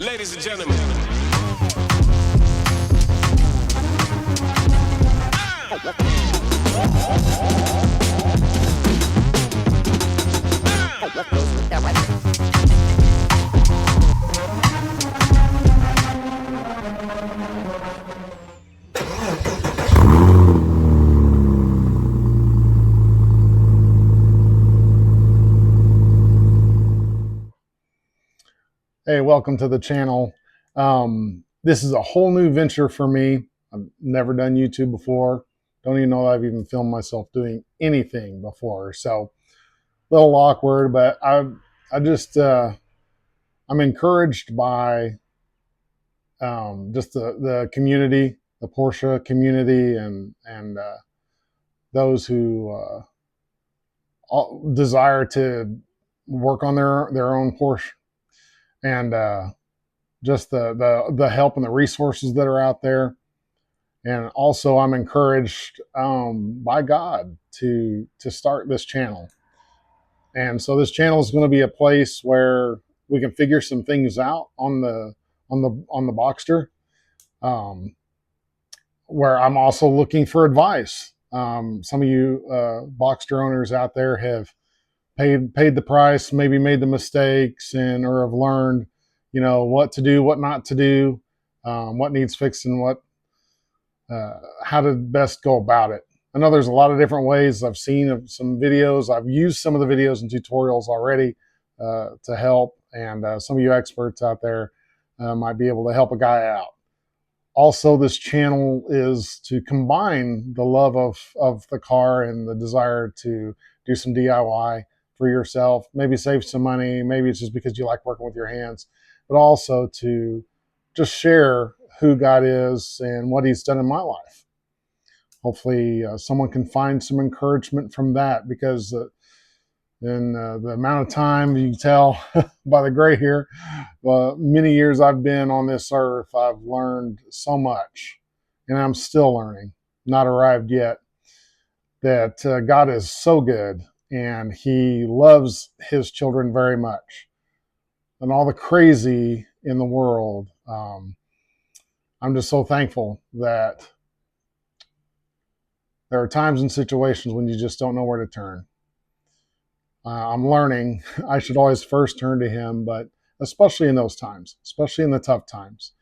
Ladies and gentlemen. Hey, welcome to the channel. This is a whole new venture for me. I've never done YouTube before. Don't even know I've even filmed myself doing anything before. So a little awkward, but I'm encouraged by just the community, the Porsche community, and those who desire to work on their own Porsche, and just the help and the resources that are out there. And also, I'm encouraged by God to start this channel. And so, this channel is going to be a place where we can figure some things out on the Boxster. Um, where I'm also looking for advice. Some of you Boxster owners out there have paid the price, maybe made the mistakes, and or have learned, what to do, what not to do, what needs fixing, how to best go about it. I know there's a lot of different ways. I've seen some videos. I've used some of the videos and tutorials already to help, and some of you experts out there might be able to help a guy out. Also, this channel is to combine the love of the car and the desire to do some DIY for yourself, maybe save some money, maybe it's just because you like working with your hands, but also to just share who God is and what he's done in my life. Hopefully someone can find some encouragement from that, because in the amount of time, you can tell by the gray hair, many years I've been on this earth, I've learned so much, and I'm still learning, not arrived yet, that God is so good and he loves his children very much. And all the crazy in the world, I'm just so thankful that there are times and situations when you just don't know where to turn. I'm learning I should always first turn to him, but especially in those times, especially in the tough times.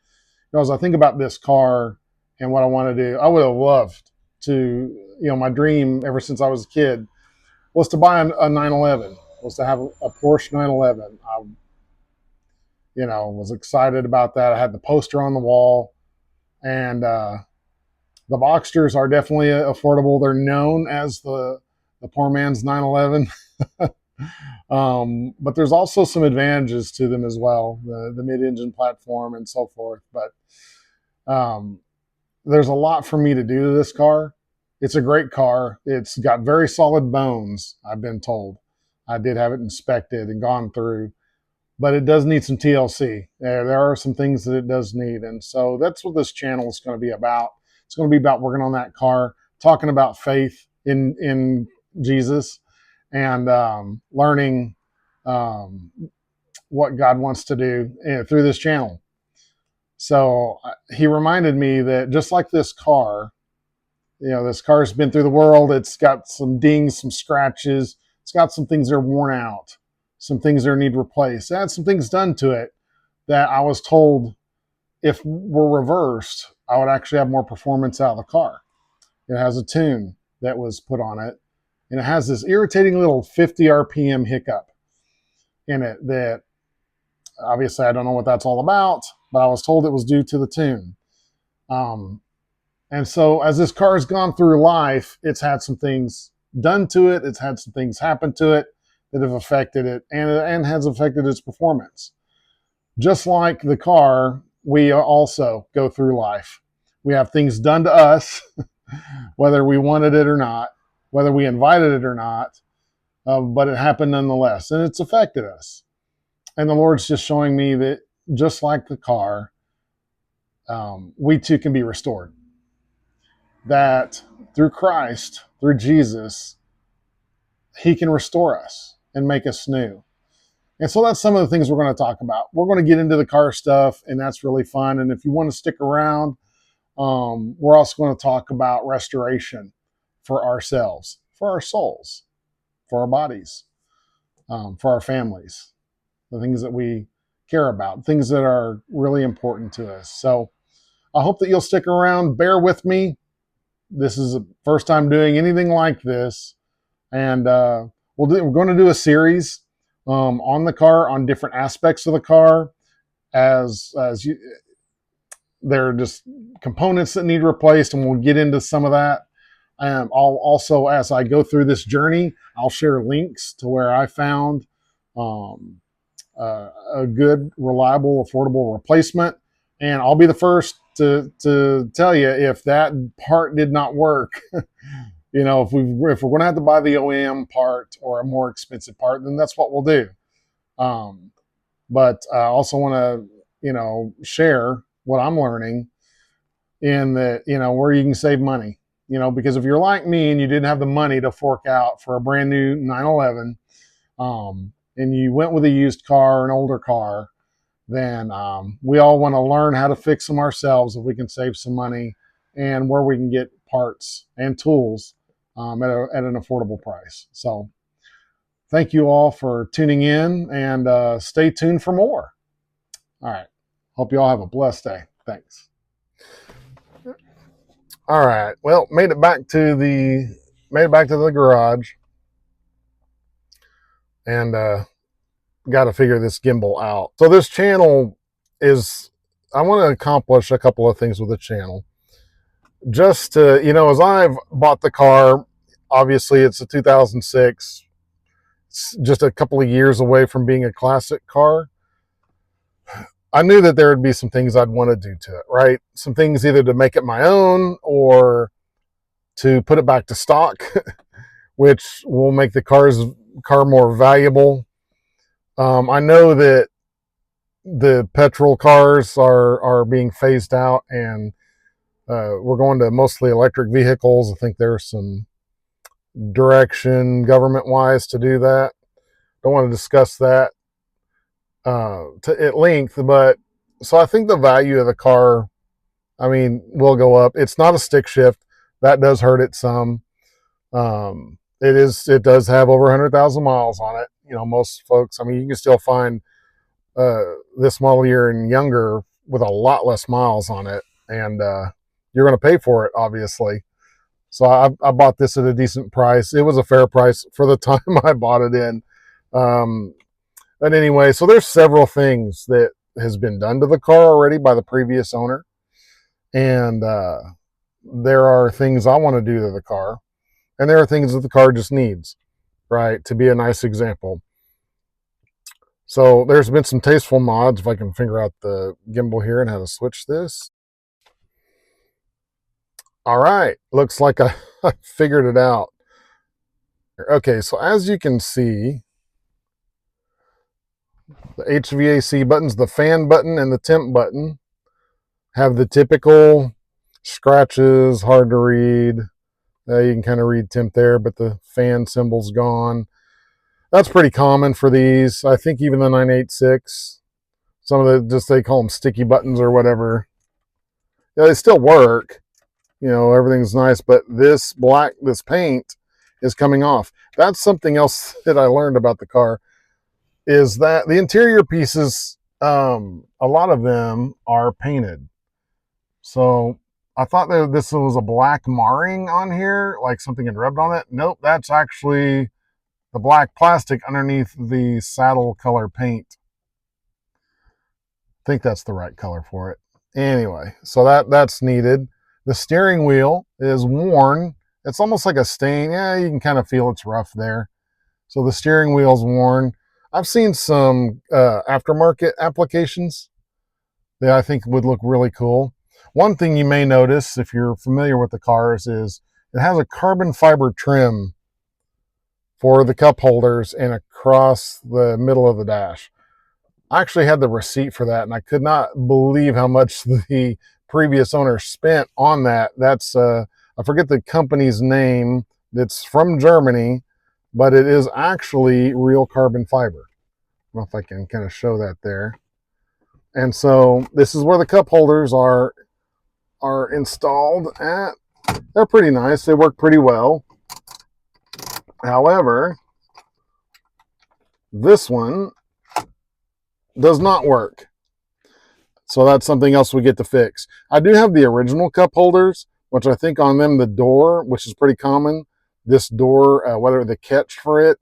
As I think about this car and what I want to do, I would have loved to, my dream ever since I was a kid was to buy a 911, was to have a Porsche 911. I, was excited about that. I had the poster on the wall, and the Boxsters are definitely affordable. They're known as the poor man's 911. But there's also some advantages to them as well, the mid-engine platform and so forth. But there's a lot for me to do to this car. It's a great car. It's got very solid bones, I've been told. I did have it inspected and gone through, but it does need some TLC. There are some things that it does need. And so that's what this channel is going to be about. It's going to be about working on that car, talking about faith in Jesus, and learning what God wants to do through this channel. So he reminded me that just like this car, this car's been through the world. It's got some dings, some scratches. It's got some things that are worn out, some things that need replaced. It had some things done to it that I was told if were reversed, I would actually have more performance out of the car. It has a tune that was put on it, and it has this irritating little 50 RPM hiccup in it that obviously I don't know what that's all about, but I was told it was due to the tune. And so as this car has gone through life, it's had some things done to it. It's had some things happen to it that have affected it and has affected its performance. Just like the car, we also go through life. We have things done to us, whether we wanted it or not, whether we invited it or not, but it happened nonetheless, and it's affected us. And the Lord's just showing me that just like the car, we too can be restored. That through Christ, through Jesus, he can restore us and make us new. And so that's some of the things we're going to talk about. We're going to get into the car stuff, and that's really fun. And if you want to stick around, we're also going to talk about restoration for ourselves, for our souls, for our bodies, for our families, the things that we care about, things that are really important to us. So I hope that you'll stick around. Bear with me. This is the first time doing anything like this. And we're going to do a series on the car, on different aspects of the car, as you, there are just components that need replaced, and we'll get into some of that. I'll also, as I go through this journey, I'll share links to where I found a good, reliable, affordable replacement, and I'll be the first to tell you if that part did not work. If we're going to have to buy the OEM part or a more expensive part, then that's what we'll do. But I also want to, share what I'm learning in that, where you can save money. Because if you're like me and you didn't have the money to fork out for a brand new 911, and you went with a used car, an older car, then we all want to learn how to fix them ourselves if we can save some money, and where we can get parts and tools at an affordable price. So thank you all for tuning in, and stay tuned for more. All right. Hope you all have a blessed day. Thanks. All right. Well, made it back to the garage, and got to figure this gimbal out. So this channel I want to accomplish a couple of things with the channel. Just to, as I've bought the car, obviously it's a 2006. It's just a couple of years away from being a classic car. I knew that there would be some things I'd want to do to it, right? Some things either to make it my own or to put it back to stock, which will make the car more valuable. I know that the petrol cars are being phased out, and we're going to mostly electric vehicles. I think there's some direction government-wise to do that. Don't want to discuss that at length, but so I think the value of the car, will go up. It's not a stick shift. That does hurt it some. It does have over 100,000 miles on it. Most folks, you can still find this model year and younger with a lot less miles on it, and you're going to pay for it, obviously. So I bought this at a decent price. It was a fair price for the time I bought it in. But anyway, so there's several things that has been done to the car already by the previous owner, and there are things I want to do to the car, and there are things that the car just needs, right, to be a nice example. So there's been some tasteful mods. If I can figure out the gimbal here and how to switch this. All right, looks like I figured it out. Okay, so as you can see, the HVAC buttons, the fan button and the temp button, have the typical scratches, hard to read. You can kind of read temp there, but the fan symbol's gone. That's pretty common for these. I think even the 986, some of they call them sticky buttons or whatever. Yeah, they still work. Everything's nice, but this paint is coming off. That's something else that I learned about the car, is that the interior pieces, a lot of them are painted. So I thought that this was a black marring on here, like something had rubbed on it. Nope, that's actually the black plastic underneath the saddle color paint. I think that's the right color for it. Anyway, so that's needed. The steering wheel is worn. It's almost like a stain. Yeah, you can kind of feel it's rough there. So the steering wheel's worn. I've seen some aftermarket applications that I think would look really cool. One thing you may notice if you're familiar with the cars is it has a carbon fiber trim for the cup holders and across the middle of the dash. I actually had the receipt for that, and I could not believe how much the previous owner spent on that. That's I forget the company's name. It's from Germany, but it is actually real carbon fiber. know if I can kind of show that there. And so this is where the cup holders are installed at. They're pretty nice. They work pretty well. However, this one does not work. So that's something else we get to fix. I do have the original cup holders, which I think on them, the door, which is pretty common, this door, whether the catch for it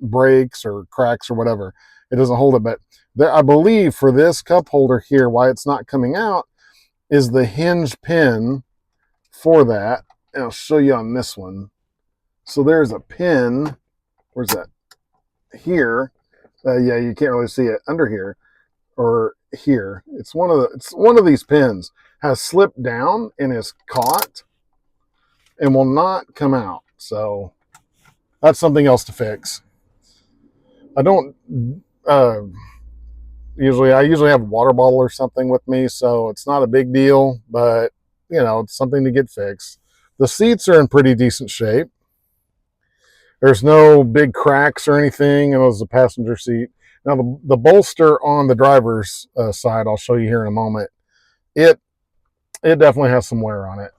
breaks or cracks or whatever, it doesn't hold it. But there, I believe for this cup holder here, why it's not coming out is the hinge pin for that. And I'll show you on this one. So there's a pin. Where's that? Here. Yeah, you can't really see it under here or here. It's one of these pins has slipped down and is caught and will not come out. So that's something else to fix. I don't I usually have a water bottle or something with me, so it's not a big deal, but you know, it's something to get fixed. The seats are in pretty decent shape. There's no big cracks or anything. It was a passenger seat. Now the bolster on the driver's side, I'll show you here in a moment. It definitely has some wear on it.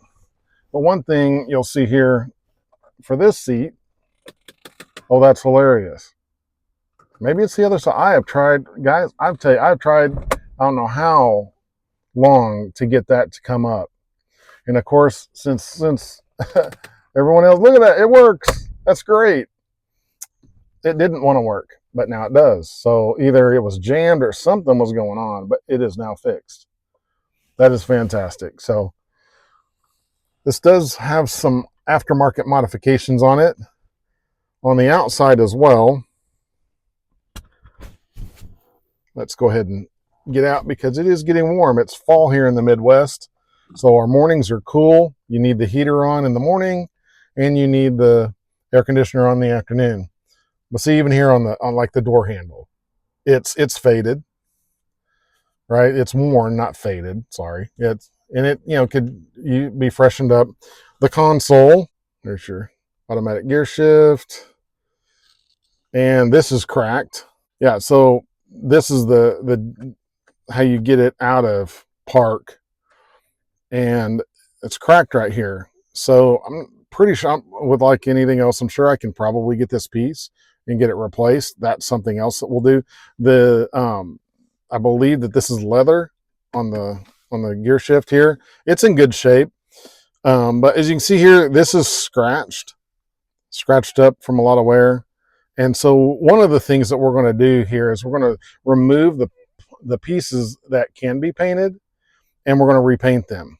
But one thing you'll see here for this seat, oh, that's hilarious. Maybe it's the other side. I have tried, guys. I've tried. I don't know how long to get that to come up. And of course, since everyone else, look at that, it works. That's great. It didn't want to work, but now it does. So either it was jammed or something was going on, but it is now fixed. That is fantastic. So this does have some aftermarket modifications on it on the outside as well. Let's go ahead and get out because it is getting warm. It's fall here in the Midwest, so our mornings are cool. You need the heater on in the morning and you need the air conditioner on in the afternoon. But see, even here on like the door handle, it's faded, right? It's worn, not faded. Sorry. It could be freshened up. The console, there's your automatic gear shift, and this is cracked. Yeah, so this is the how you get it out of park, and it's cracked right here. So I'm pretty sure, with like anything else, I'm sure I can probably get this piece and get it replaced. That's something else that we'll do. I believe that this is leather on the gear shift here. It's in good shape, but as you can see here, this is scratched up from a lot of wear. And so one of the things that we're going to do here is we're going to remove the pieces that can be painted, and we're going to repaint them.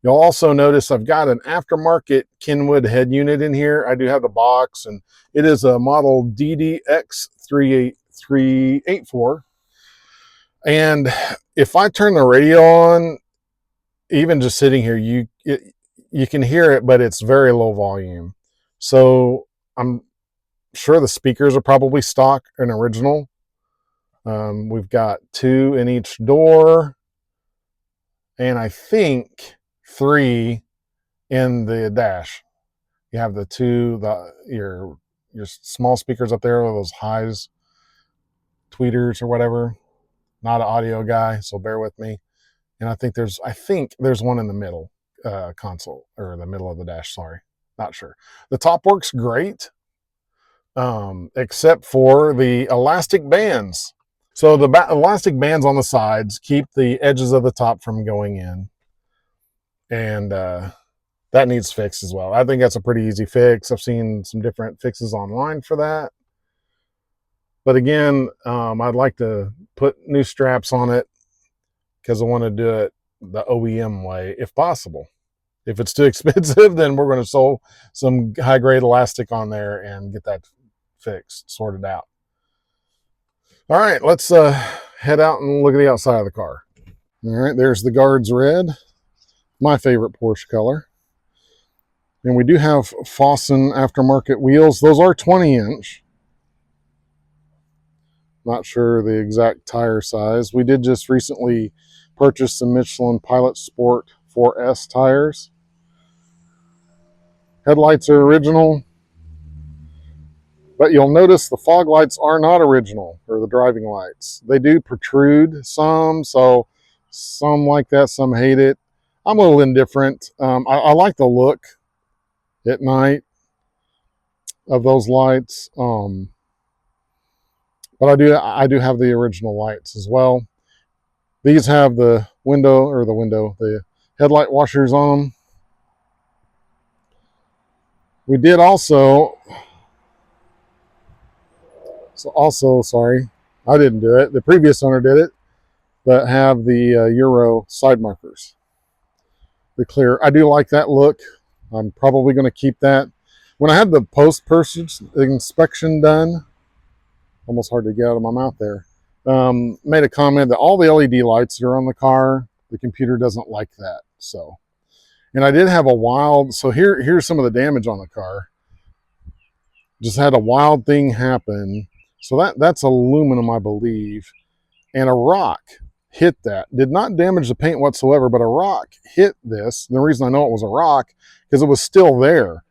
You'll also notice I've got an aftermarket Kenwood head unit in here. I do have the box, and it is a model DDX38384. And if I turn the radio on, even just sitting here, you can hear it, but it's very low volume. So I'm sure the speakers are probably stock and original. We've got 2 in each door, and I think 3 in the dash. You have the 2, your small speakers up there, those highs, tweeters or whatever. Not an audio guy, so bear with me. And I think there's one in the middle console, or the middle of the dash. Sorry, not sure. The top works great, except for the elastic bands. So the elastic bands on the sides keep the edges of the top from going in, and that needs fixed as well. I think that's a pretty easy fix. I've seen some different fixes online for that. But again, I'd like to put new straps on it because I want to do it the OEM way if possible. If it's too expensive, then we're going to sew some high-grade elastic on there and get that fixed, sorted out. All right, let's head out and look at the outside of the car. All right, there's the guards red, my favorite Porsche color. And we do have Fossen aftermarket wheels. Those are 20-inch. Not sure the exact tire size. We did just recently purchase some Michelin Pilot Sport 4S tires. Headlights are original, But you'll notice the fog lights are not original, or the driving lights. They do protrude some, so some like that, some hate it. I'm a little indifferent. I like the look at night of those lights, but I do have the original lights as well. These have the the headlight washers on them. We did also, sorry, I didn't do it. The previous owner did it, but have the Euro side markers. The clear. I do like that look. I'm probably going to keep that. When I had the post-purchase inspection done, almost hard to get out of my mouth there, made a comment that all the LED lights that are on the car, the computer doesn't like that. So, and I did have a wild, so here's some of the damage on the car. Just had a wild thing happen. So that's aluminum, I believe. And a rock hit that. Did not damage the paint whatsoever, but a rock hit this. And the reason I know it was a rock, because it was still there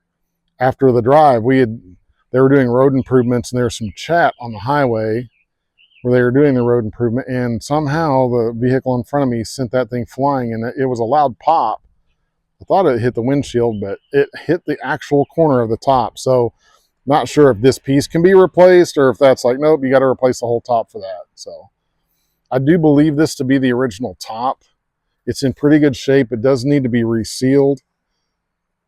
after the drive. They were doing road improvements, and there was some chat on the highway where they were doing the road improvement, and somehow the vehicle in front of me sent that thing flying, and it was a loud pop. I thought it hit the windshield, but it hit the actual corner of the top. So not sure if this piece can be replaced, or if that's like, nope, you got to replace the whole top for that. So I do believe this to be the original top. It's in pretty good shape. It does need to be resealed.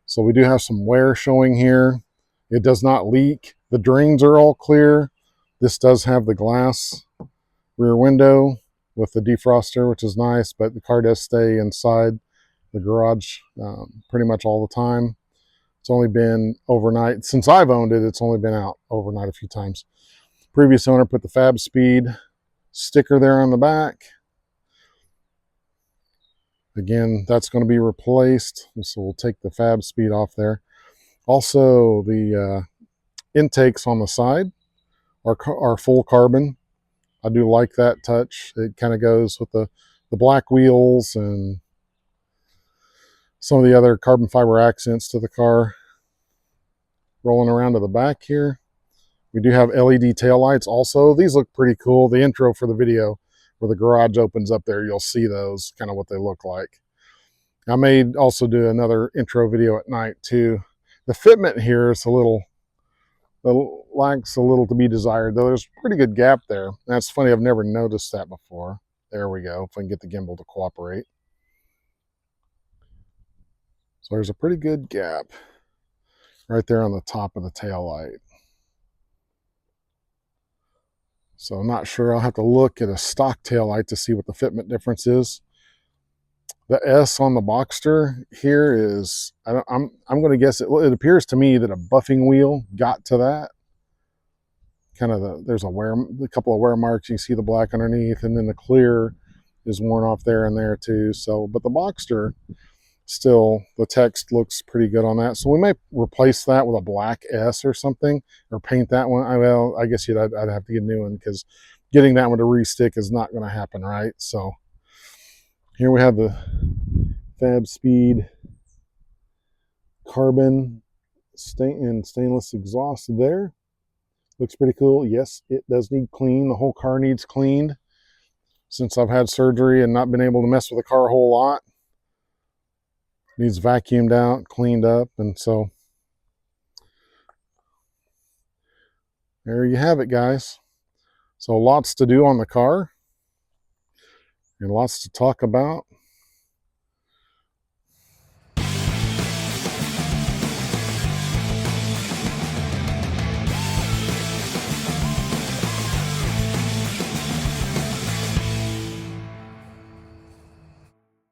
So we do have some wear showing here. It does not leak. The drains are all clear. This does have the glass rear window with the defroster, which is nice, but the car does stay inside the garage pretty much all the time. It's only been overnight. Since I've owned it, it's only been out overnight a few times. Previous owner put the Fab Speed sticker there on the back. Again, that's going to be replaced, so we'll take the Fab Speed off there. Also, the intakes on the side are full carbon. I do like that touch. It kind of goes with the black wheels and some of the other carbon fiber accents to the car. Rolling around to the back here, we do have LED taillights also. These look pretty cool. The intro for the video where the garage opens up there, you'll see those, kind of what they look like. I may also do another intro video at night too. The fitment here is lacks a little to be desired, though there's a pretty good gap there. That's funny, I've never noticed that before. There we go, if I can get the gimbal to cooperate. So there's a pretty good gap right there on the top of the tail light. So I'm not sure. I'll have to look at a stock tail light to see what the fitment difference is. The S on the Boxster here is, I'm going to guess it appears to me that a buffing wheel got to that. Kind of there's a couple of wear marks. You can see the black underneath, and then the clear is worn off there and there too. So, but the Boxster, still, the text looks pretty good on that. So we may replace that with a black S or something, or paint that one. Well, I guess I'd have to get a new one, because getting that one to restick is not going to happen, right? So here we have the Fab Speed carbon and stainless exhaust there. Looks pretty cool. Yes, it does need clean. The whole car needs cleaned. Since I've had surgery and not been able to mess with the car a whole lot, needs vacuumed out, cleaned up, and so there you have it, guys. So lots to do on the car and lots to talk about.